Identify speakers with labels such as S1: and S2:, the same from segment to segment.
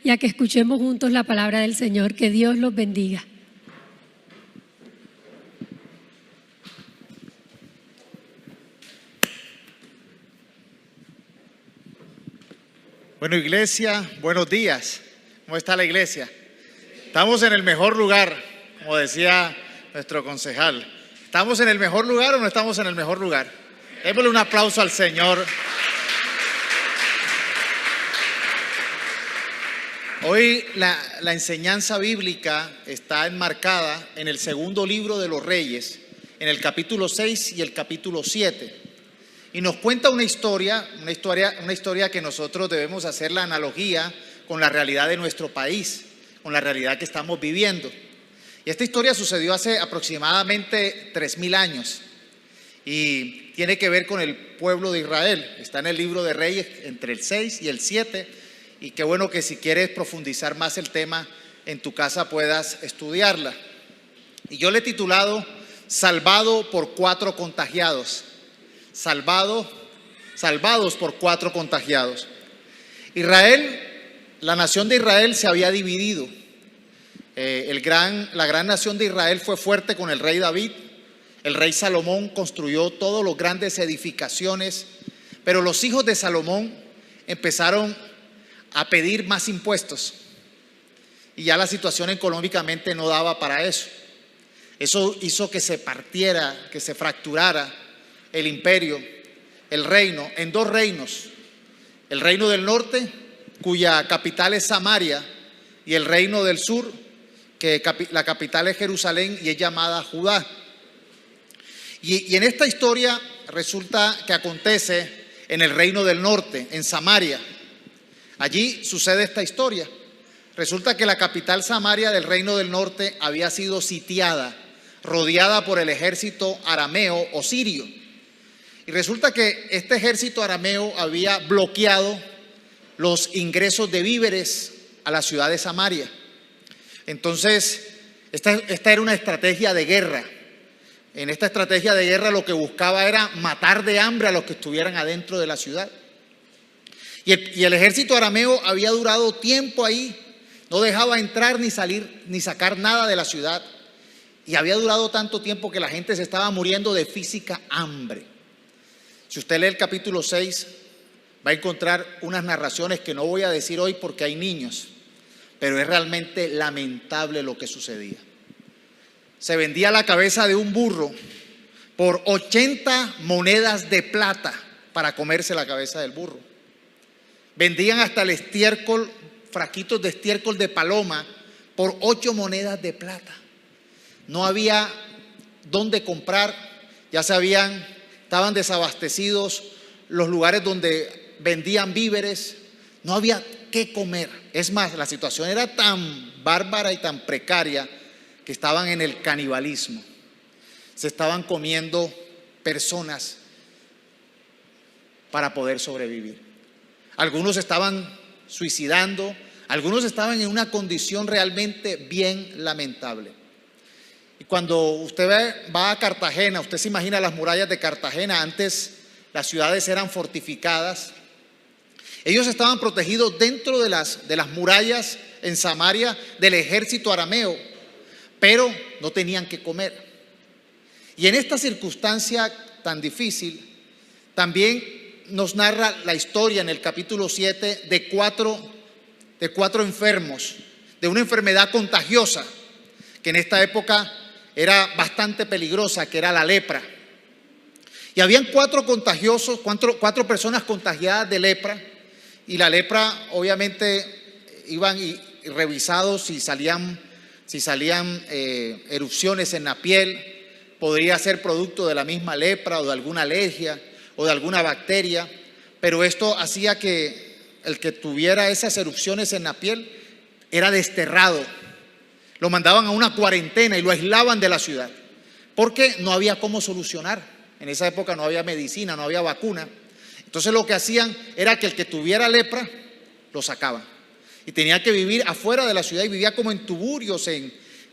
S1: y a que escuchemos juntos la palabra del Señor. Que Dios los bendiga.
S2: Bueno, iglesia, buenos días. ¿Cómo está la iglesia? Estamos en el mejor lugar, como decía nuestro concejal. ¿Estamos en el mejor lugar o no estamos en el mejor lugar? Démosle un aplauso al Señor. Hoy la enseñanza bíblica está enmarcada en el segundo libro de los Reyes, en el capítulo 6 y el capítulo 7. Y nos cuenta una historia que nosotros debemos hacer la analogía con la realidad de nuestro país, con la realidad que estamos viviendo. Y esta historia sucedió hace aproximadamente 3000 años y tiene que ver con el pueblo de Israel. Está en el libro de Reyes entre el 6 y el 7 y qué bueno que si quieres profundizar más el tema en tu casa puedas estudiarla. Y yo le he titulado Salvado por 4 contagiados. Salvados por 4 contagiados. Israel, la nación de Israel se había dividido. La gran nación de Israel fue fuerte con el rey David. El rey Salomón construyó todas las grandes edificaciones, pero los hijos de Salomón empezaron a pedir más impuestos y ya la situación económicamente no daba para eso. Eso hizo que se partiera, que se fracturara el imperio, el reino, en 2 reinos. El reino del norte, cuya capital es Samaria, y el reino del sur, que la capital es Jerusalén y es llamada Judá. Y en esta historia resulta que acontece en el reino del norte, en Samaria. Allí sucede esta historia. Resulta que la capital Samaria del reino del norte había sido sitiada, rodeada por el ejército arameo o sirio. Y resulta que este ejército arameo había bloqueado los ingresos de víveres a la ciudad de Samaria. Entonces, esta era una estrategia de guerra. En esta estrategia de guerra lo que buscaba era matar de hambre a los que estuvieran adentro de la ciudad. Y el ejército arameo había durado tiempo ahí, no dejaba entrar ni salir ni sacar nada de la ciudad. Y había durado tanto tiempo que la gente se estaba muriendo de física hambre. Si usted lee el capítulo 6, va a encontrar unas narraciones que no voy a decir hoy porque hay niños, pero es realmente lamentable lo que sucedía. Se vendía la cabeza de un burro por 80 monedas de plata para comerse la cabeza del burro. Vendían hasta el estiércol, frasquitos de estiércol de paloma por 8 monedas de plata. No había dónde comprar, estaban desabastecidos los lugares donde vendían víveres, no había qué comer. Es más, la situación era tan bárbara y tan precaria que estaban en el canibalismo. Se estaban comiendo personas para poder sobrevivir. Algunos estaban suicidando, algunos estaban en una condición realmente bien lamentable. Y cuando usted va a Cartagena, usted se imagina las murallas de Cartagena. Antes las ciudades eran fortificadas. Ellos estaban protegidos dentro de las murallas en Samaria del ejército arameo, pero no tenían que comer. Y en esta circunstancia tan difícil, también nos narra la historia en el capítulo 7 de cuatro enfermos, de una enfermedad contagiosa, que en esta época era bastante peligrosa, que era la lepra. Y habían 4 personas contagiadas de lepra, y la lepra obviamente iban y revisados si salían erupciones en la piel. Podría ser producto de la misma lepra o de alguna alergia o de alguna bacteria, pero esto hacía que el que tuviera esas erupciones en la piel era desterrado. Lo mandaban a una cuarentena y lo aislaban de la ciudad, porque no había cómo solucionar. En esa época no había medicina, no había vacuna. Entonces lo que hacían era que el que tuviera lepra lo sacaban y tenía que vivir afuera de la ciudad, y vivía como en tuburios,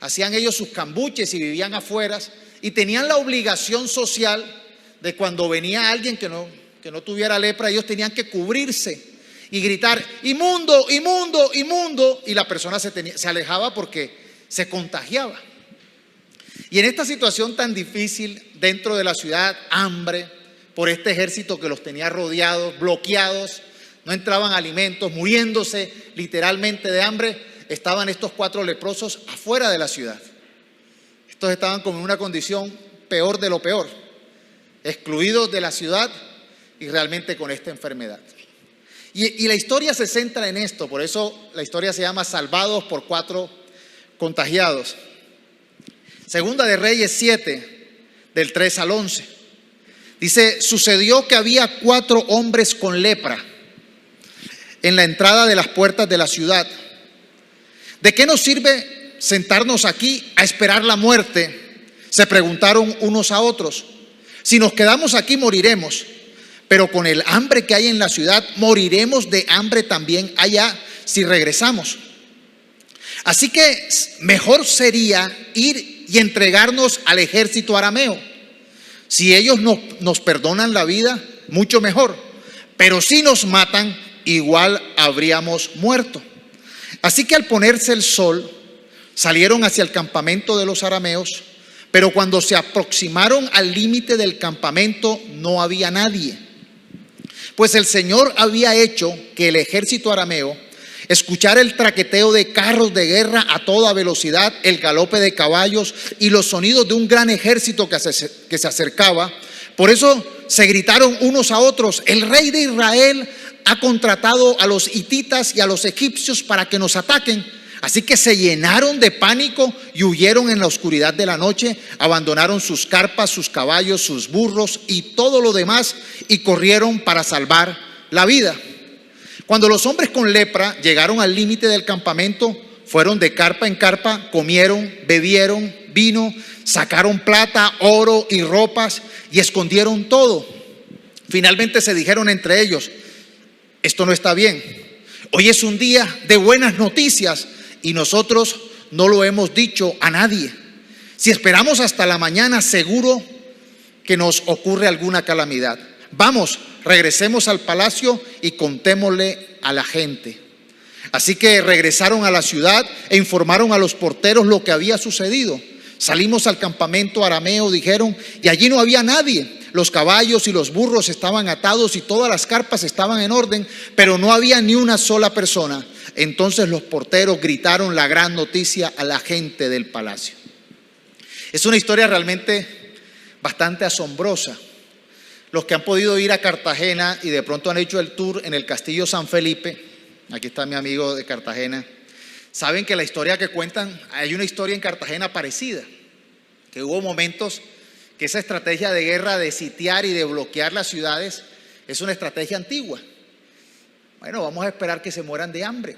S2: hacían ellos sus cambuches y vivían afuera, y tenían la obligación social de cuando venía alguien que no tuviera lepra, ellos tenían que cubrirse y gritar: inmundo, inmundo, inmundo, y la persona se alejaba porque se contagiaba. Y en esta situación tan difícil dentro de la ciudad, hambre por este ejército que los tenía rodeados, bloqueados, no entraban alimentos, muriéndose literalmente de hambre, estaban estos 4 leprosos afuera de la ciudad. Estos estaban como en una condición peor de lo peor, excluidos de la ciudad y realmente con esta enfermedad. Y la historia se centra en esto, por eso la historia se llama Salvados por 4 contagiados. Segunda de Reyes 7, del 3 al 11. Dice: sucedió que había 4 hombres con lepra en la entrada de las puertas de la ciudad. ¿De qué nos sirve sentarnos aquí a esperar la muerte?, se preguntaron unos a otros. Si nos quedamos aquí moriremos, pero con el hambre que hay en la ciudad moriremos de hambre también allá si regresamos. Así que mejor sería ir y entregarnos al ejército arameo. Si ellos nos perdonan la vida, mucho mejor, pero si nos matan, igual habríamos muerto. Así que al ponerse el sol, salieron hacia el campamento de los arameos, pero cuando se aproximaron al límite del campamento no había nadie, pues el Señor había hecho que el ejército arameo escuchara el traqueteo de carros de guerra a toda velocidad, el galope de caballos y los sonidos de un gran ejército que se acercaba. Por eso se gritaron unos a otros: el rey de Israel ha contratado a los hititas y a los egipcios para que nos ataquen. Así que se llenaron de pánico y huyeron en la oscuridad de la noche, abandonaron sus carpas, sus caballos, sus burros y todo lo demás y corrieron para salvar la vida. Cuando los hombres con lepra llegaron al límite del campamento, fueron de carpa en carpa, comieron, bebieron vino, sacaron plata, oro y ropas y escondieron todo. Finalmente se dijeron entre ellos: esto no está bien. Hoy es un día de buenas noticias y nosotros no lo hemos dicho a nadie. Si esperamos hasta la mañana, seguro que nos ocurre alguna calamidad. Vamos, regresemos al palacio y contémosle a la gente. Así que regresaron a la ciudad e informaron a los porteros lo que había sucedido. Salimos al campamento arameo, dijeron, y allí no había nadie. Los caballos y los burros estaban atados y todas las carpas estaban en orden, pero no había ni una sola persona. Entonces los porteros gritaron la gran noticia a la gente del palacio. Es una historia realmente bastante asombrosa. Los que han podido ir a Cartagena y de pronto han hecho el tour en el Castillo San Felipe, aquí está mi amigo de Cartagena, saben que la historia que cuentan, hay una historia en Cartagena parecida, que hubo momentos que esa estrategia de guerra de sitiar y de bloquear las ciudades es una estrategia antigua. Bueno, vamos a esperar que se mueran de hambre.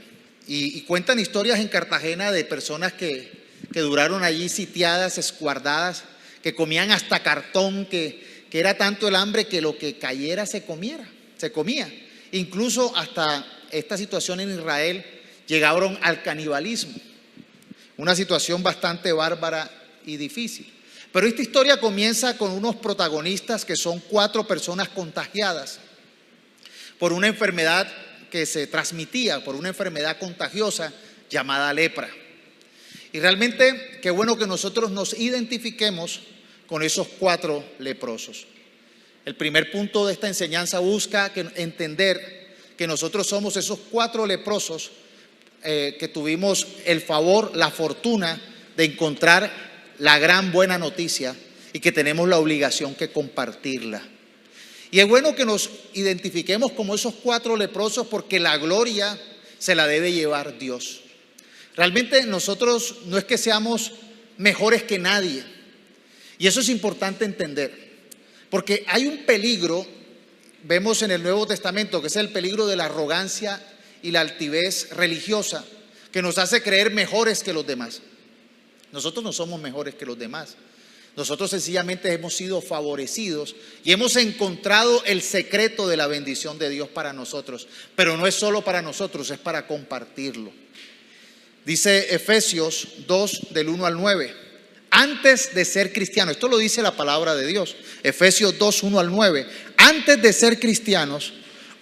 S2: Y cuentan historias en Cartagena de personas que duraron allí sitiadas, esguardadas, que comían hasta cartón, que era tanto el hambre que lo que cayera se comía. Incluso hasta esta situación en Israel llegaron al canibalismo, una situación bastante bárbara y difícil. Pero esta historia comienza con unos protagonistas que son 4 personas contagiadas por una enfermedad que se transmitía, por una enfermedad contagiosa llamada lepra. Y realmente qué bueno que nosotros nos identifiquemos con esos 4 leprosos. El primer punto de esta enseñanza busca entender que nosotros somos esos 4 leprosos que tuvimos el favor, la fortuna de encontrar la gran buena noticia y que tenemos la obligación que compartirla. Y es bueno que nos identifiquemos como esos 4 leprosos porque la gloria se la debe llevar Dios. Realmente nosotros no es que seamos mejores que nadie, y eso es importante entender, porque hay un peligro, vemos en el Nuevo Testamento, que es el peligro de la arrogancia y la altivez religiosa, que nos hace creer mejores que los demás. Nosotros no somos mejores que los demás. Nosotros sencillamente hemos sido favorecidos y hemos encontrado el secreto de la bendición de Dios para nosotros. Pero no es solo para nosotros, es para compartirlo. Dice Efesios 2, del 1 al 9. Antes de ser cristianos, esto lo dice la palabra de Dios. Efesios 2, 1 al 9. Antes de ser cristianos,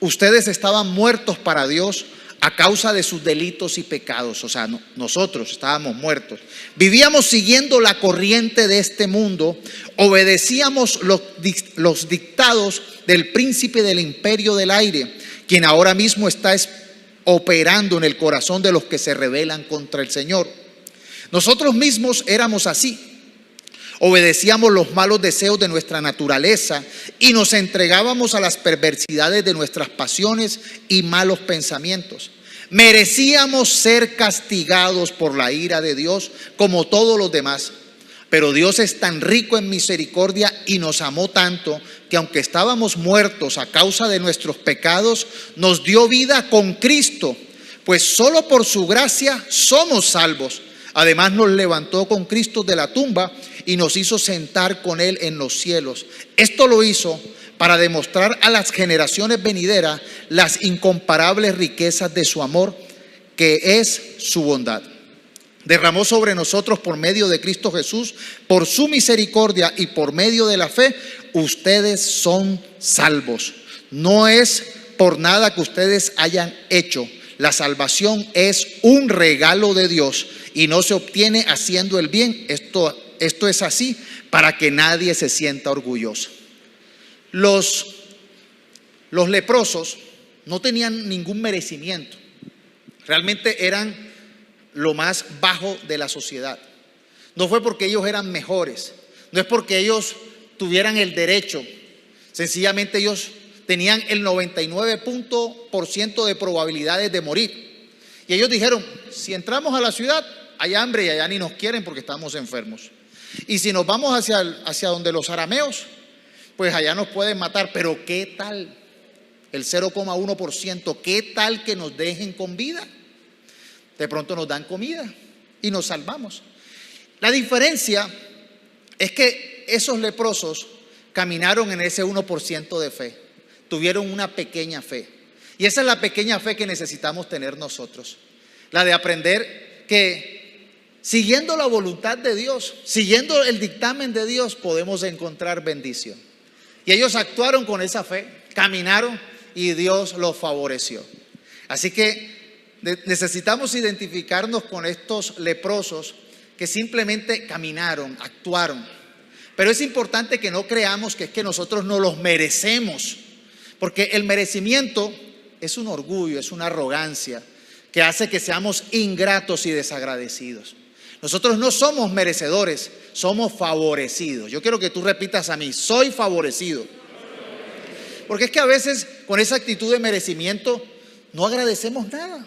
S2: ustedes estaban muertos para Dios a causa de sus delitos y pecados. O sea, nosotros estábamos muertos. Vivíamos siguiendo la corriente de este mundo, obedecíamos los dictados del príncipe del imperio del aire, quien ahora mismo está operando en el corazón de los que se rebelan contra el Señor. Nosotros mismos éramos así. Obedecíamos los malos deseos de nuestra naturaleza y nos entregábamos a las perversidades de nuestras pasiones y malos pensamientos. Merecíamos ser castigados por la ira de Dios como todos los demás. Pero Dios es tan rico en misericordia y nos amó tanto que aunque estábamos muertos a causa de nuestros pecados, nos dio vida con Cristo, pues solo por su gracia somos salvos. Además nos levantó con Cristo de la tumba y nos hizo sentar con Él en los cielos. Esto lo hizo para demostrar a las generaciones venideras las incomparables riquezas de su amor, que es su bondad. Derramó sobre nosotros por medio de Cristo Jesús, por su misericordia y por medio de la fe, ustedes son salvos. No es por nada que ustedes hayan hecho. La salvación es un regalo de Dios y no se obtiene haciendo el bien. Esto es así para que nadie se sienta orgulloso. Los leprosos no tenían ningún merecimiento. Realmente eran lo más bajo de la sociedad. No fue porque ellos eran mejores, no es porque ellos tuvieran el derecho. Sencillamente ellos tenían el 99% de probabilidades de morir. Y ellos dijeron, si entramos a la ciudad, hay hambre y allá ni nos quieren porque estamos enfermos. Y si nos vamos hacia donde los arameos, pues allá nos pueden matar. Pero ¿qué tal el 0,1%? ¿Qué tal que nos dejen con vida? De pronto nos dan comida y nos salvamos. La diferencia es que esos leprosos caminaron en ese 1% de fe. Tuvieron una pequeña fe. Y esa es la pequeña fe que necesitamos tener nosotros. La de aprender que siguiendo la voluntad de Dios, siguiendo el dictamen de Dios, podemos encontrar bendición. Y ellos actuaron con esa fe, caminaron y Dios los favoreció. Así que necesitamos identificarnos con estos leprosos que simplemente caminaron, actuaron. Pero es importante que no creamos que es que nosotros no los merecemos, porque el merecimiento es un orgullo, es una arrogancia que hace que seamos ingratos y desagradecidos. Nosotros no somos merecedores, somos favorecidos. Yo quiero que tú repitas a mí, soy favorecido. Porque es que a veces con esa actitud de merecimiento no agradecemos nada.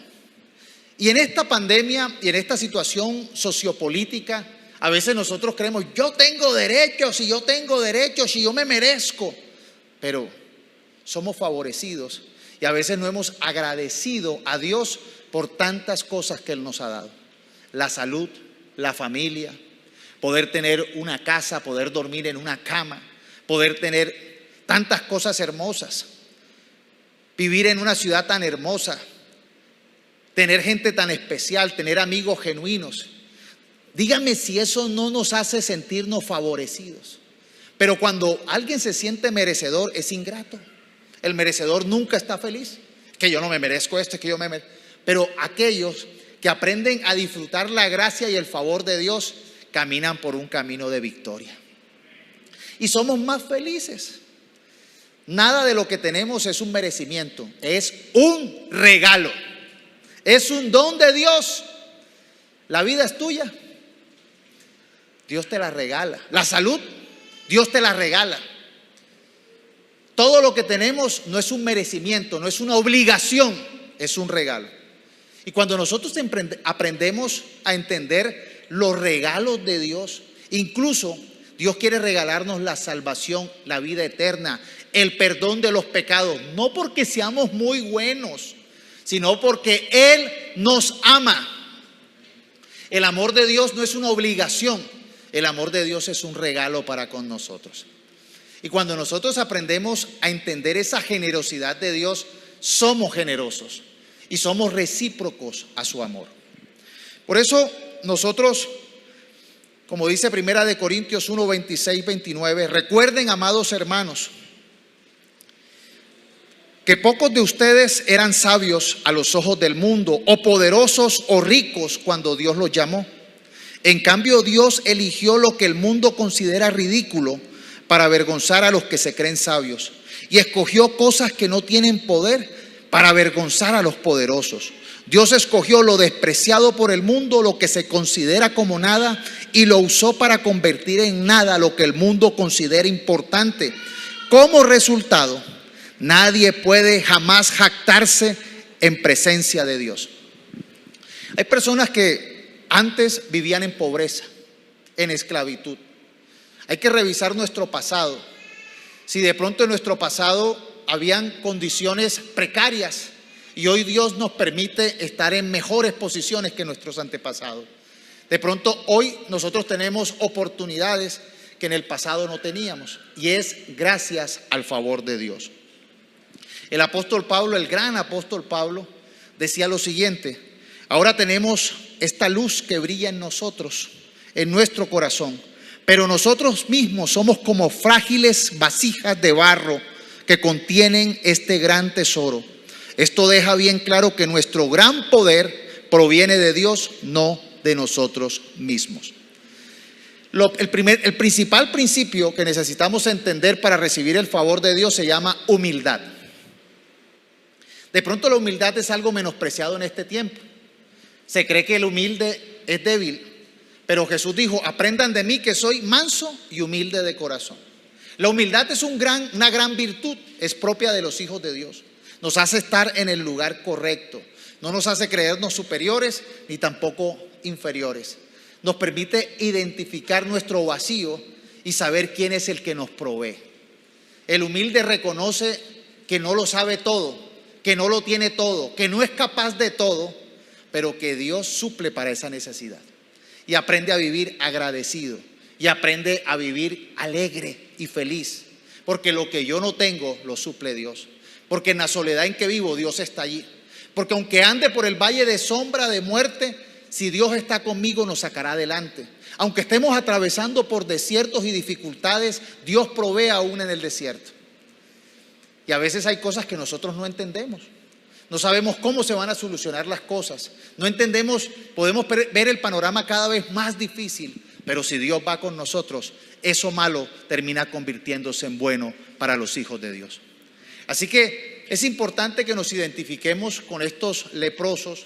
S2: Y en esta pandemia y en esta situación sociopolítica, a veces nosotros creemos, yo tengo derechos y yo tengo derechos y yo me merezco. Pero somos favorecidos y a veces no hemos agradecido a Dios por tantas cosas que Él nos ha dado. La salud, la familia, poder tener una casa, poder dormir en una cama, poder tener tantas cosas hermosas, vivir en una ciudad tan hermosa, tener gente tan especial, tener amigos genuinos. Dígame si eso no nos hace sentirnos favorecidos. Pero cuando alguien se siente merecedor, es ingrato. El merecedor nunca está feliz. Que yo no me merezco esto, que yo me merezco. Pero aquellos que aprenden a disfrutar la gracia y el favor de Dios, caminan por un camino de victoria. Y somos más felices. Nada de lo que tenemos es un merecimiento, es un regalo. Es un don de Dios. La vida es tuya. Dios te la regala. La salud, Dios te la regala. Todo lo que tenemos no es un merecimiento, no es una obligación, es un regalo. Y cuando nosotros aprendemos a entender los regalos de Dios, incluso Dios quiere regalarnos la salvación, la vida eterna, el perdón de los pecados, no porque seamos muy buenos, sino porque Él nos ama. El amor de Dios no es una obligación, el amor de Dios es un regalo para con nosotros. Y cuando nosotros aprendemos a entender esa generosidad de Dios, somos generosos y somos recíprocos a su amor. Por eso nosotros, como dice 1 Corintios 1, 26, 29, recuerden, amados hermanos, que pocos de ustedes eran sabios a los ojos del mundo, o poderosos o ricos cuando Dios los llamó. En cambio, Dios eligió lo que el mundo considera ridículo para avergonzar a los que se creen sabios, y escogió cosas que no tienen poder para avergonzar a los poderosos. Dios escogió lo despreciado por el mundo, lo que se considera como nada, y lo usó para convertir en nada lo que el mundo considera importante. Como resultado, nadie puede jamás jactarse en presencia de Dios. Hay personas que antes vivían en pobreza, en esclavitud. Hay que revisar nuestro pasado. Si de pronto en nuestro pasado habían condiciones precarias y hoy Dios nos permite estar en mejores posiciones que nuestros antepasados. De pronto hoy nosotros tenemos oportunidades que en el pasado no teníamos, y es gracias al favor de Dios. El apóstol Pablo, el gran apóstol Pablo, decía lo siguiente: ahora tenemos esta luz que brilla en nosotros, en nuestro corazón, pero nosotros mismos somos como frágiles vasijas de barro que contienen este gran tesoro. Esto deja bien claro que nuestro gran poder proviene de Dios, no de nosotros mismos. El principal principio que necesitamos entender para recibir el favor de Dios se llama humildad. De pronto la humildad es algo menospreciado en este tiempo. Se cree que el humilde es débil, pero Jesús dijo: aprendan de mí que soy manso y humilde de corazón. La humildad es una gran virtud, es propia de los hijos de Dios. Nos hace estar en el lugar correcto, no nos hace creernos superiores ni tampoco inferiores. Nos permite identificar nuestro vacío y saber quién es el que nos provee. El humilde reconoce que no lo sabe todo, que no lo tiene todo, que no es capaz de todo, pero que Dios suple para esa necesidad. Y aprende a vivir agradecido, y aprende a vivir alegre y feliz, porque lo que yo no tengo lo suple Dios. Porque en la soledad en que vivo, Dios está allí. Porque aunque ande por el valle de sombra de muerte, si Dios está conmigo, nos sacará adelante. Aunque estemos atravesando por desiertos y dificultades, Dios provee aún en el desierto. Y a veces hay cosas que nosotros no entendemos. No sabemos cómo se van a solucionar las cosas. No entendemos, podemos ver el panorama cada vez más difícil. Pero si Dios va con nosotros, eso malo termina convirtiéndose en bueno para los hijos de Dios. Así que es importante que nos identifiquemos con estos leprosos.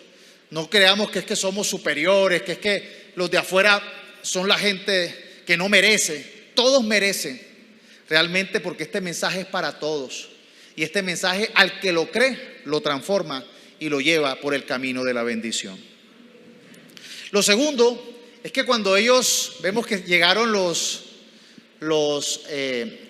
S2: No creamos que es que somos superiores, que es que los de afuera son la gente que no merece. Todos merecen realmente, porque este mensaje es para todos. Y este mensaje, al que lo cree, lo transforma y lo lleva por el camino de la bendición. Lo segundo es que cuando ellos, vemos que llegaron los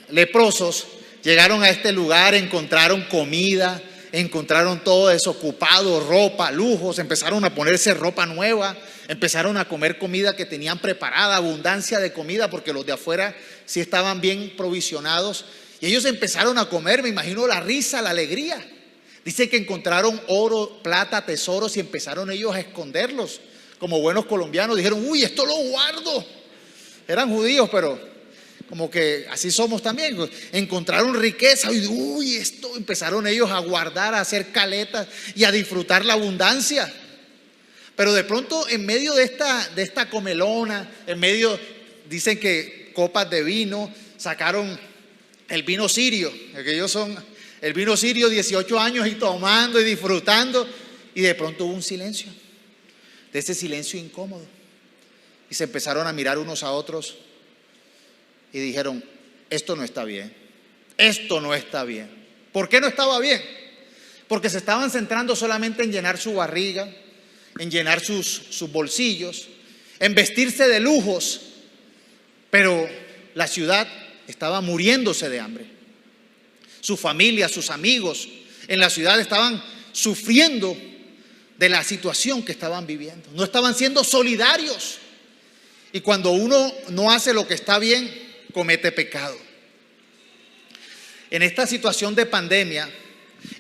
S2: leprosos, llegaron a este lugar, encontraron comida, encontraron todo desocupado, ropa, lujos, empezaron a ponerse ropa nueva, empezaron a comer comida que tenían preparada, abundancia de comida, porque los de afuera sí estaban bien provisionados. Y ellos empezaron a comer, me imagino la risa, la alegría. Dice que encontraron oro, plata, tesoros, y empezaron ellos a esconderlos. Como buenos colombianos dijeron: uy, esto lo guardo. Eran judíos, pero como que así somos también. Encontraron riqueza y uy, esto, empezaron ellos a guardar, a hacer caletas y a disfrutar la abundancia. Pero de pronto, en medio de esta comelona, en medio, dicen que copas de vino, sacaron el vino sirio, que ellos son el vino sirio, 18 años y tomando y disfrutando, y de pronto hubo un silencio, de ese silencio incómodo, y se empezaron a mirar unos a otros y dijeron: esto no está bien, esto no está bien. ¿Por qué no estaba bien? Porque se estaban centrando solamente en llenar su barriga, en llenar sus bolsillos, en vestirse de lujos, pero la ciudad estaba muriéndose de hambre. Su familia, sus amigos en la ciudad estaban sufriendo de la situación que estaban viviendo. No estaban siendo solidarios. Y cuando uno no hace lo que está bien, comete pecado. En esta situación de pandemia,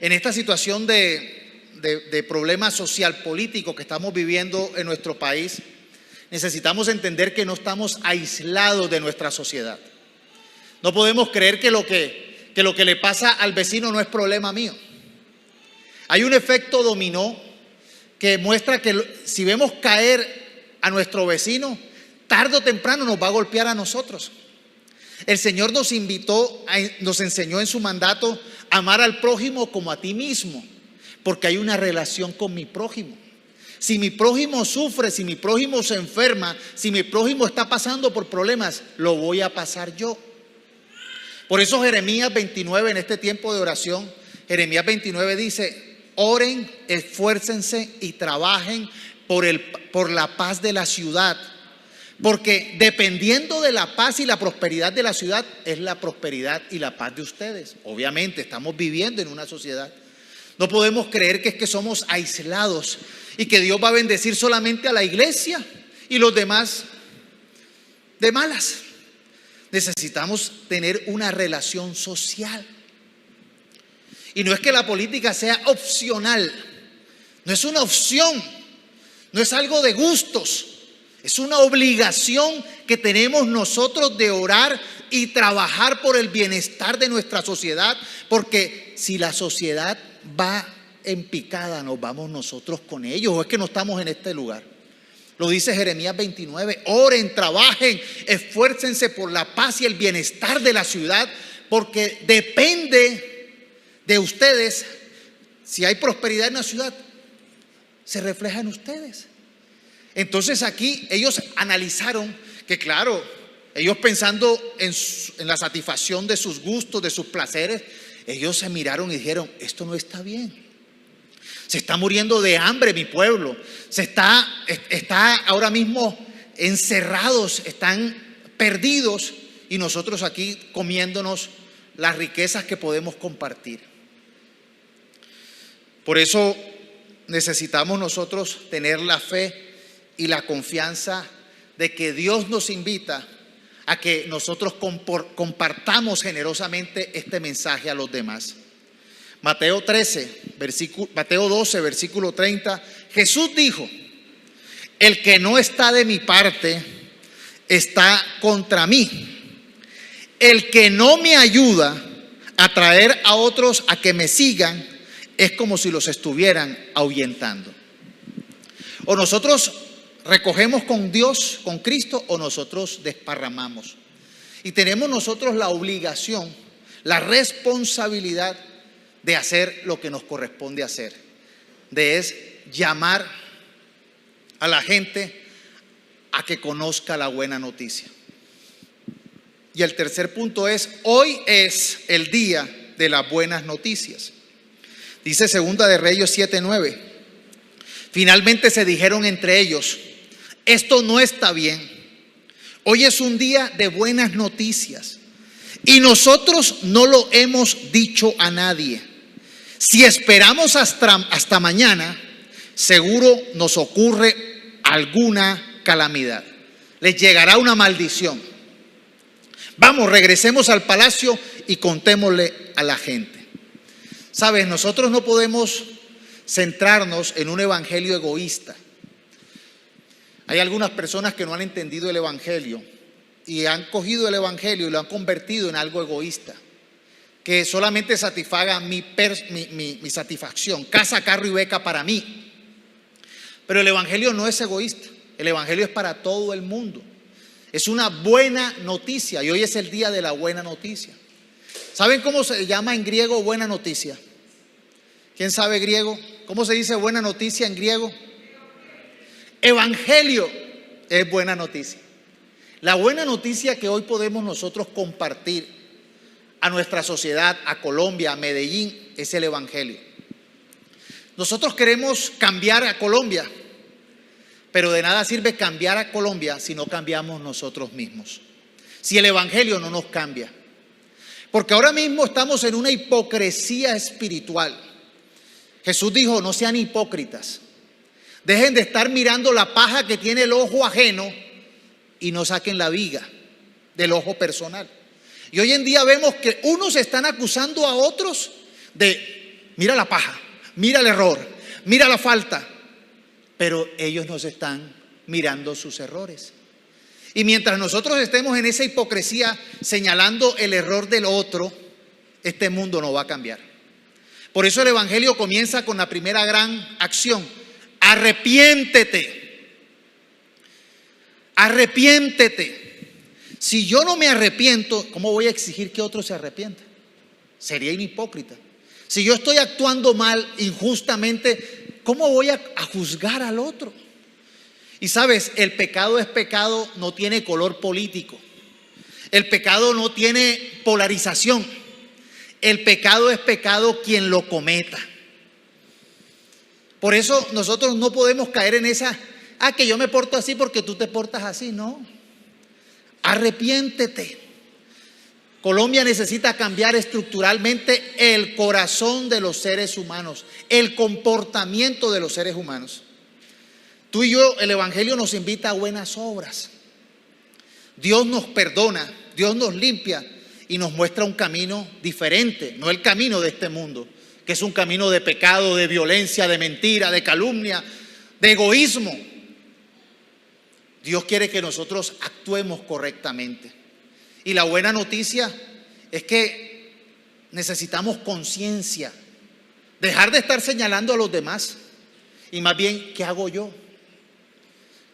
S2: en esta situación de problema social, político que estamos viviendo en nuestro país, necesitamos entender que no estamos aislados de nuestra sociedad. No podemos creer que lo que le pasa al vecino no es problema mío. Hay un efecto dominó que muestra que si vemos caer a nuestro vecino, tarde o temprano nos va a golpear a nosotros. El Señor nos enseñó en su mandato a amar al prójimo como a ti mismo, porque hay una relación con mi prójimo. Si mi prójimo sufre, si mi prójimo se enferma, si mi prójimo está pasando por problemas, lo voy a pasar yo. Por eso Jeremías 29, en este tiempo de oración, Jeremías 29 dice: oren, esfuércense y trabajen por la paz de la ciudad. Porque dependiendo de la paz y la prosperidad de la ciudad, es la prosperidad y la paz de ustedes. Obviamente estamos viviendo en una sociedad. No podemos creer que es que somos aislados y que Dios va a bendecir solamente a la iglesia y los demás de malas. Necesitamos tener una relación social. Y no es que la política sea opcional, no es una opción, no es algo de gustos, es una obligación que tenemos nosotros de orar y trabajar por el bienestar de nuestra sociedad, porque si la sociedad va en picada, nos vamos nosotros con ellos. ¿O es que no estamos en este lugar? Lo dice Jeremías 29, oren, trabajen, esfuércense por la paz y el bienestar de la ciudad, porque depende de ustedes. Si hay prosperidad en la ciudad, se refleja en ustedes. Entonces aquí ellos analizaron que, claro, ellos pensando en la satisfacción de sus gustos, de sus placeres, ellos se miraron y dijeron: esto no está bien. Se está muriendo de hambre mi pueblo. Está ahora mismo encerrados, están perdidos, y nosotros aquí comiéndonos las riquezas que podemos compartir. Por eso necesitamos nosotros tener la fe y la confianza de que Dios nos invita a que nosotros compartamos generosamente este mensaje a los demás. Mateo 12, versículo 30, Jesús dijo: el que no está de mi parte está contra mí. El que no me ayuda a traer a otros a que me sigan es como si los estuvieran ahuyentando. O nosotros recogemos con Dios, con Cristo, o nosotros desparramamos. Y tenemos nosotros la obligación, la responsabilidad de hacer lo que nos corresponde hacer, de llamar a la gente a que conozca la buena noticia. Y el tercer punto es: hoy es el día de las buenas noticias. Dice Segunda de Reyes 7:9. Finalmente se dijeron entre ellos: esto no está bien. Hoy es un día de buenas noticias y nosotros no lo hemos dicho a nadie. Si esperamos hasta mañana, seguro nos ocurre alguna calamidad. Les llegará una maldición. Vamos, regresemos al palacio y contémosle a la gente. Sabes, nosotros no podemos centrarnos en un evangelio egoísta. Hay algunas personas que no han entendido el evangelio y han cogido el evangelio y lo han convertido en algo egoísta, que solamente satisfaga mi satisfacción, casa, carro y beca para mí. Pero el evangelio no es egoísta, el evangelio es para todo el mundo. Es una buena noticia y hoy es el día de la buena noticia. ¿Saben cómo se llama en griego buena noticia? ¿Quién sabe griego? ¿Cómo se dice buena noticia en griego? Evangelio es buena noticia. La buena noticia que hoy podemos nosotros compartir a nuestra sociedad, a Colombia, a Medellín, es el evangelio. Nosotros queremos cambiar a Colombia, pero de nada sirve cambiar a Colombia si no cambiamos nosotros mismos, si el evangelio no nos cambia. Porque ahora mismo estamos en una hipocresía espiritual. Jesús dijo: no sean hipócritas, dejen de estar mirando la paja que tiene el ojo ajeno y no saquen la viga del ojo personal. Y hoy en día vemos que unos están acusando a otros de: mira la paja, mira el error, mira la falta, pero ellos nos están mirando sus errores. Y mientras nosotros estemos en esa hipocresía señalando el error del otro, este mundo no va a cambiar. Por eso el Evangelio comienza con la primera gran acción: arrepiéntete. Arrepiéntete. Si yo no me arrepiento, ¿cómo voy a exigir que otro se arrepienta? Sería un hipócrita. Si yo estoy actuando mal, injustamente, ¿cómo voy a juzgar al otro? Y sabes, el pecado es pecado, no tiene color político. El pecado no tiene polarización. El pecado es pecado quien lo cometa. Por eso nosotros no podemos caer en esa, que yo me porto así porque tú te portas así. No. Arrepiéntete. Colombia necesita cambiar estructuralmente el corazón de los seres humanos, el comportamiento de los seres humanos. Tú y yo, el Evangelio nos invita a buenas obras. Dios nos perdona, Dios nos limpia y nos muestra un camino diferente, no el camino de este mundo, que es un camino de pecado, de violencia, de mentira, de calumnia, de egoísmo. Dios quiere que nosotros actuemos correctamente. Y la buena noticia es que necesitamos conciencia, dejar de estar señalando a los demás y más bien, ¿qué hago yo?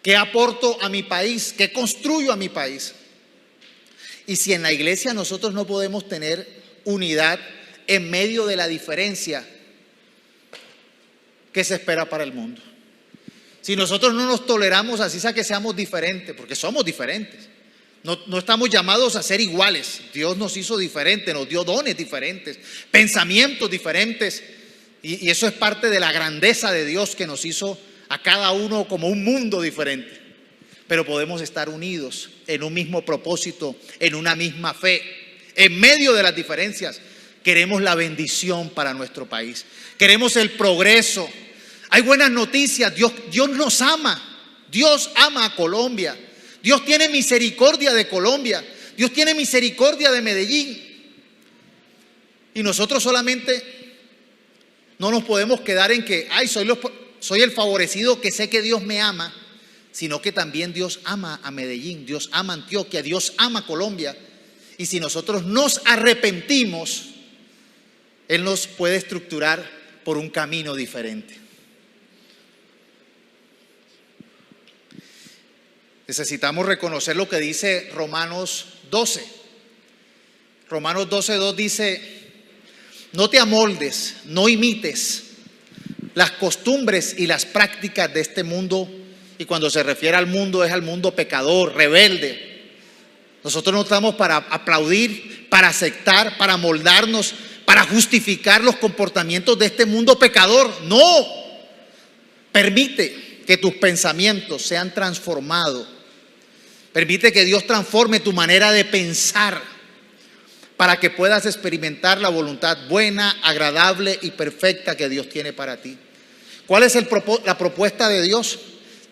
S2: ¿Qué aporto a mi país? ¿Qué construyo a mi país? Y si en la iglesia nosotros no podemos tener unidad en medio de la diferencia, ¿qué se espera para el mundo? Si nosotros no nos toleramos, así sea que seamos diferentes, porque somos diferentes. No estamos llamados a ser iguales. Dios nos hizo diferentes, nos dio dones diferentes, pensamientos diferentes. Y eso es parte de la grandeza de Dios, que nos hizo a cada uno como un mundo diferente. Pero podemos estar unidos en un mismo propósito, en una misma fe. En medio de las diferencias, queremos la bendición para nuestro país. Queremos el progreso. Hay buenas noticias. Dios nos ama. Dios ama a Colombia. Dios tiene misericordia de Colombia. Dios tiene misericordia de Medellín. Y nosotros solamente no nos podemos quedar en que, soy el favorecido, que sé que Dios me ama, sino que también Dios ama a Medellín, Dios ama a Antioquia, Dios ama a Colombia. Y si nosotros nos arrepentimos, Él nos puede estructurar por un camino diferente. Necesitamos reconocer lo que dice Romanos 12. Romanos 12:2 dice: no te amoldes, no imites las costumbres y las prácticas de este mundo. Y cuando se refiere al mundo, es al mundo pecador, rebelde. Nosotros no estamos para aplaudir, para aceptar, para moldarnos, para justificar los comportamientos de este mundo pecador. No. Permite que tus pensamientos sean transformados. Permite que Dios transforme tu manera de pensar para que puedas experimentar la voluntad buena, agradable y perfecta que Dios tiene para ti. ¿Cuál es la propuesta de Dios?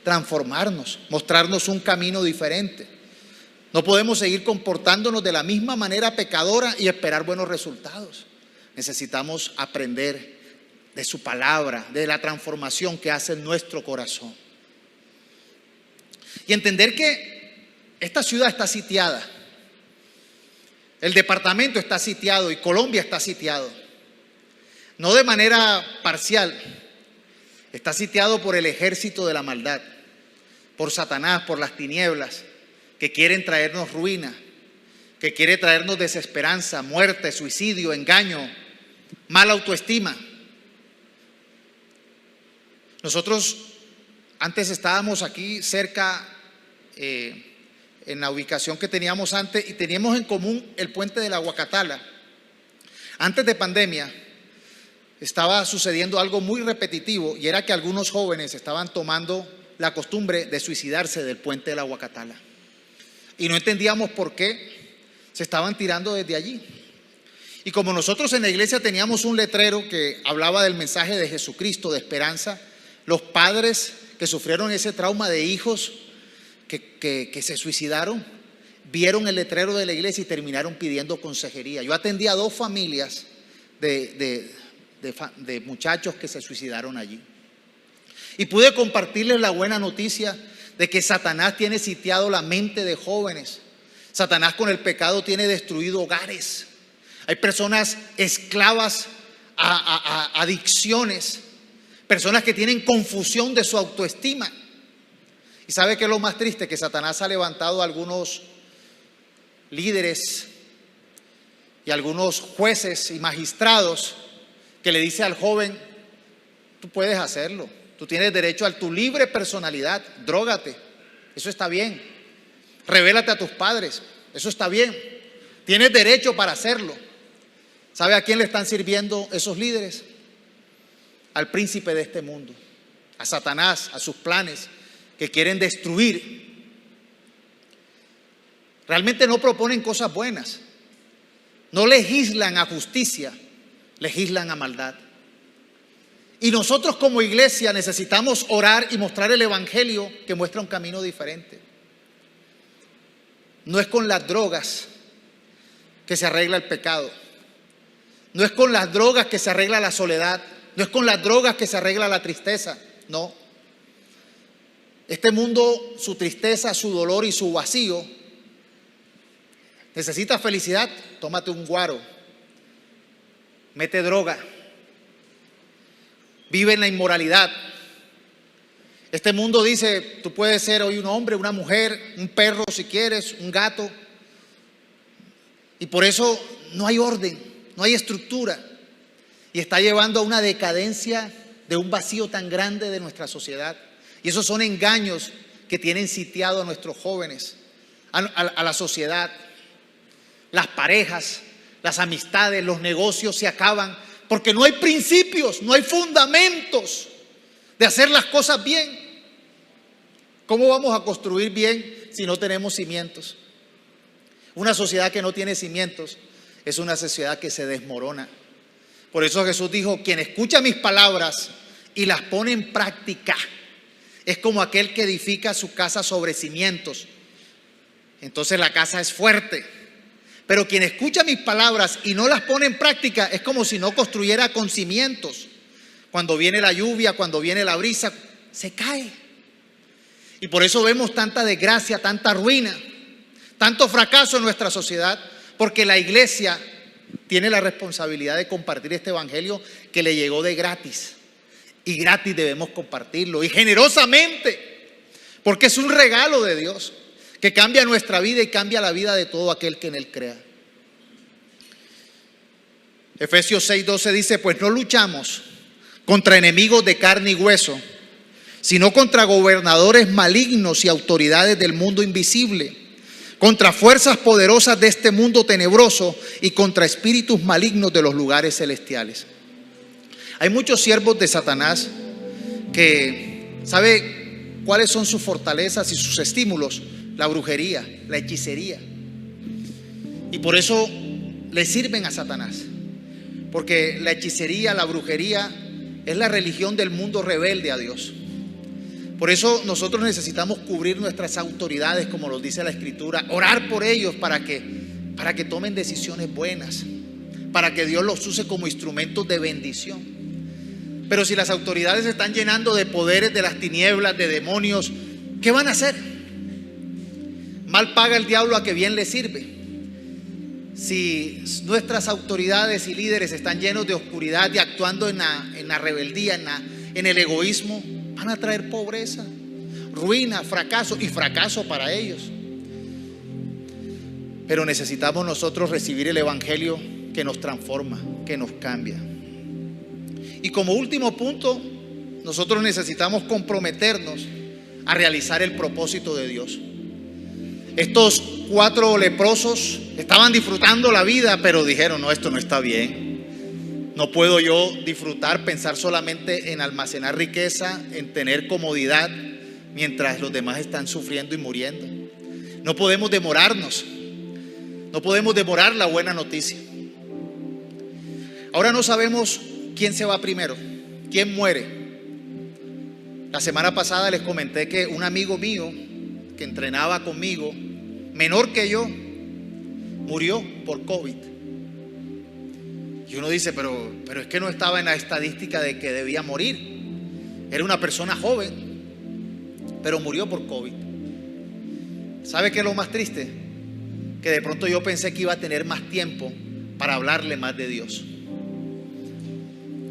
S2: Transformarnos, mostrarnos un camino diferente. No podemos seguir comportándonos de la misma manera pecadora y esperar buenos resultados. Necesitamos aprender de su palabra, de la transformación que hace en nuestro corazón. Y entender que esta ciudad está sitiada. El departamento está sitiado y Colombia está sitiado. No de manera parcial. Está sitiado por el ejército de la maldad, por Satanás, por las tinieblas, que quieren traernos ruina, que quiere traernos desesperanza, muerte, suicidio, engaño, mala autoestima. Nosotros antes estábamos aquí cerca, en la ubicación que teníamos antes, y teníamos en común el puente de la Guacatala. Antes de pandemia estaba sucediendo algo muy repetitivo, y era que algunos jóvenes estaban tomando la costumbre de suicidarse del puente de la Guacatala. Y no entendíamos por qué se estaban tirando desde allí. Y como nosotros en la iglesia teníamos un letrero que hablaba del mensaje de Jesucristo, de esperanza, los padres que sufrieron ese trauma de hijos que se suicidaron, vieron el letrero de la iglesia y terminaron pidiendo consejería. Yo atendí a 2 familias de muchachos que se suicidaron allí. Y pude compartirles la buena noticia de que Satanás tiene sitiado la mente de jóvenes. Satanás con el pecado tiene destruido hogares. Hay personas esclavas a adicciones, personas que tienen confusión de su autoestima. ¿Y sabe qué es lo más triste? Que Satanás ha levantado a algunos líderes y algunos jueces y magistrados que le dice al joven: tú puedes hacerlo, tú tienes derecho a tu libre personalidad, drógate, eso está bien, revélate a tus padres, eso está bien, tienes derecho para hacerlo. ¿Sabe a quién le están sirviendo esos líderes? Al príncipe de este mundo, a Satanás, a sus planes que quieren destruir. Realmente no proponen cosas buenas, no legislan a justicia, legislan a maldad. Y nosotros como iglesia necesitamos orar y mostrar el evangelio que muestra un camino diferente. No es con las drogas que se arregla el pecado, no es con las drogas que se arregla la soledad, no es con las drogas que se arregla la tristeza, no. Este mundo, su tristeza, su dolor y su vacío, necesita felicidad, tómate un guaro, mete droga, vive en la inmoralidad. Este mundo dice: tú puedes ser hoy un hombre, una mujer, un perro si quieres, un gato. Y por eso no hay orden, no hay estructura. Y está llevando a una decadencia de un vacío tan grande de nuestra sociedad. Y esos son engaños que tienen sitiado a nuestros jóvenes, a la sociedad. Las parejas, las amistades, los negocios se acaban porque no hay principios, no hay fundamentos de hacer las cosas bien. ¿Cómo vamos a construir bien si no tenemos cimientos? Una sociedad que no tiene cimientos es una sociedad que se desmorona. Por eso Jesús dijo: quien escucha mis palabras y las pone en práctica es como aquel que edifica su casa sobre cimientos. Entonces la casa es fuerte. Pero quien escucha mis palabras y no las pone en práctica es como si no construyera con cimientos. Cuando viene la lluvia, cuando viene la brisa, se cae. Y por eso vemos tanta desgracia, tanta ruina, tanto fracaso en nuestra sociedad, porque la iglesia tiene la responsabilidad de compartir este evangelio que le llegó de gratis. Y gratis debemos compartirlo, y generosamente, porque es un regalo de Dios que cambia nuestra vida y cambia la vida de todo aquel que en él crea. Efesios 6:12 dice: pues no luchamos contra enemigos de carne y hueso, sino contra gobernadores malignos y autoridades del mundo invisible, contra fuerzas poderosas de este mundo tenebroso y contra espíritus malignos de los lugares celestiales. Hay muchos siervos de Satanás que ¿sabe cuáles son sus fortalezas y sus estímulos? La brujería, la hechicería. Y por eso le sirven a Satanás, porque la hechicería, la brujería es la religión del mundo rebelde a Dios. Por eso nosotros necesitamos cubrir nuestras autoridades, como nos dice la Escritura, orar por ellos para que tomen decisiones buenas, para que Dios los use como instrumentos de bendición. Pero si las autoridades se están llenando de poderes de las tinieblas, de demonios, ¿qué van a hacer? Mal paga el diablo a que bien le sirve. Si nuestras autoridades y líderes están llenos de oscuridad y actuando en la rebeldía, en el egoísmo, van a traer pobreza, ruina, fracaso y fracaso para ellos. Pero necesitamos nosotros recibir el evangelio que nos transforma, que nos cambia. Y como último punto, nosotros necesitamos comprometernos a realizar el propósito de Dios. Estos 4 leprosos estaban disfrutando la vida, pero dijeron: no, esto no está bien. No puedo yo disfrutar, pensar solamente en almacenar riqueza, en tener comodidad, mientras los demás están sufriendo y muriendo. No podemos demorarnos. No podemos demorar la buena noticia. Ahora no sabemos quién se va primero, quién muere. La semana pasada les comenté que un amigo mío que entrenaba conmigo, menor que yo, murió por COVID. Y uno dice, pero es que no estaba en la estadística de que debía morir. Era una persona joven, pero murió por COVID. ¿Sabe qué es lo más triste? Que de pronto yo pensé que iba a tener más tiempo para hablarle más de Dios.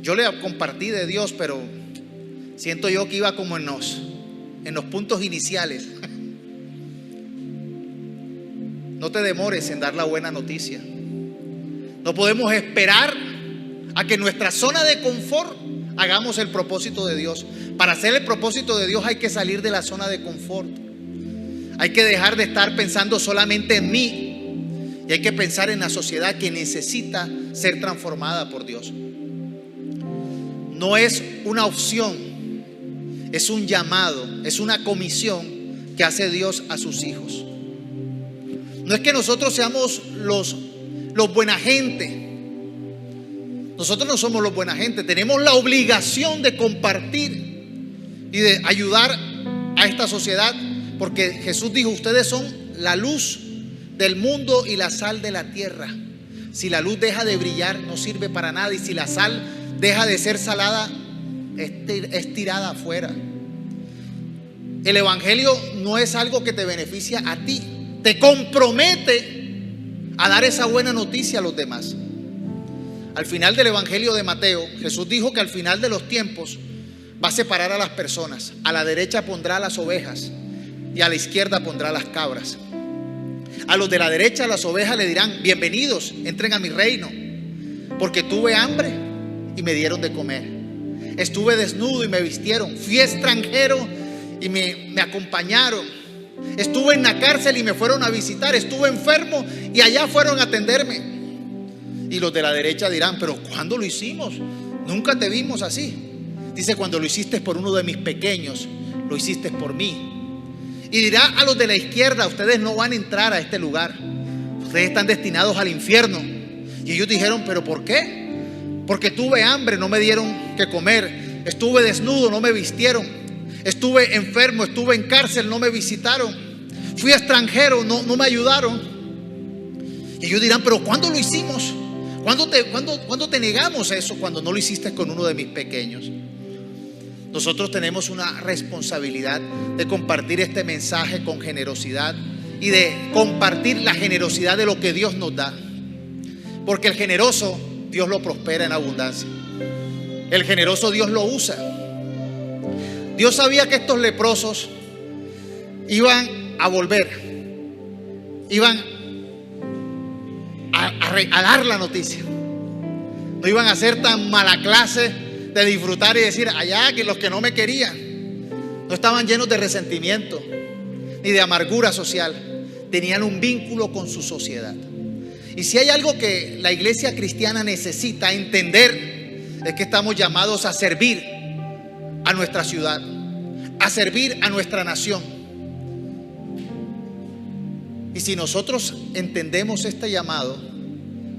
S2: yo le compartí de Dios, pero siento yo que iba como en los puntos iniciales. No te demores en dar la buena noticia. No podemos esperar a que en nuestra zona de confort hagamos el propósito de Dios. Para hacer el propósito de Dios hay que salir de la zona de confort. Hay que dejar de estar pensando solamente en mí y hay que pensar en la sociedad que necesita ser transformada por Dios. No es una opción, es un llamado, es una comisión que hace Dios a sus hijos. No es que nosotros seamos los buena gente. Nosotros no somos los buena gente. Tenemos la obligación de compartir y de ayudar a esta sociedad, porque Jesús dijo: ustedes son la luz del mundo y la sal de la tierra. Si la luz deja de brillar, no sirve para nada, y si la sal deja de ser salada, es tirada afuera. El evangelio no es algo que te beneficia a ti, te compromete a dar esa buena noticia a los demás. Al final del evangelio de Mateo, Jesús dijo que al final de los tiempos va a separar a las personas. A la derecha pondrá las ovejas y a la izquierda pondrá las cabras. A los de la derecha, las ovejas le dirán: bienvenidos, entren a mi reino, porque tuve hambre y me dieron de comer, estuve desnudo y me vistieron, fui extranjero y me acompañaron, estuve en la cárcel y me fueron a visitar, estuve enfermo y allá fueron a atenderme. Y los de la derecha dirán: pero ¿cuándo lo hicimos? Nunca te vimos así. Dice: cuando lo hiciste por uno de mis pequeños, lo hiciste por mí. Y dirá a los de la izquierda: ustedes no van a entrar a este lugar, ustedes están destinados al infierno. Y ellos dijeron: ¿pero por qué? Porque tuve hambre, no me dieron que comer, estuve desnudo, no me vistieron, estuve enfermo, estuve en cárcel, no me visitaron, fui extranjero, no me ayudaron. Y ellos dirán: ¿pero cuándo lo hicimos? ¿Cuándo te negamos eso? Cuando no lo hiciste con uno de mis pequeños. Nosotros tenemos una responsabilidad de compartir este mensaje con generosidad y de compartir la generosidad de lo que Dios nos da, porque el generoso Dios lo prospera en abundancia. El generoso Dios lo usa. Dios sabía que estos leprosos iban a volver, iban a dar la noticia. No iban a ser tan mala clase de disfrutar y decir: allá que los que no me querían. No estaban llenos de resentimiento ni de amargura social. Tenían un vínculo con su sociedad. Y si hay algo que la iglesia cristiana necesita entender, es que estamos llamados a servir a nuestra ciudad, a servir a nuestra nación. Y si nosotros entendemos este llamado,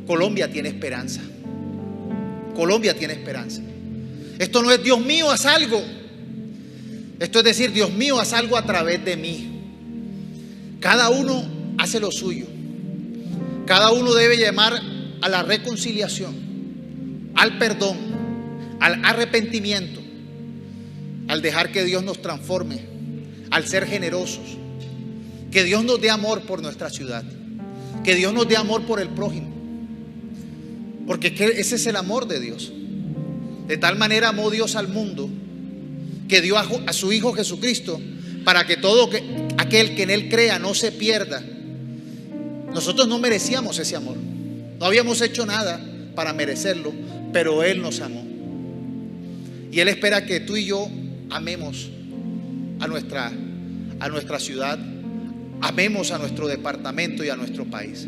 S2: Colombia tiene esperanza. Colombia tiene esperanza. Esto no es: Dios mío, haz algo. Esto es decir: Dios mío, haz algo a través de mí. Cada uno hace lo suyo. Cada uno debe llamar a la reconciliación, al perdón, al arrepentimiento, al dejar que Dios nos transforme, al ser generosos. Que Dios nos dé amor por nuestra ciudad, que Dios nos dé amor por el prójimo, porque ese es el amor de Dios. De tal manera amó Dios al mundo que dio a su Hijo Jesucristo, para que todo aquel que en Él crea no se pierda. Nosotros no merecíamos ese amor, no habíamos hecho nada para merecerlo, pero Él nos amó. Y Él espera que tú y yo amemos a nuestra ciudad, amemos a nuestro departamento y a nuestro país.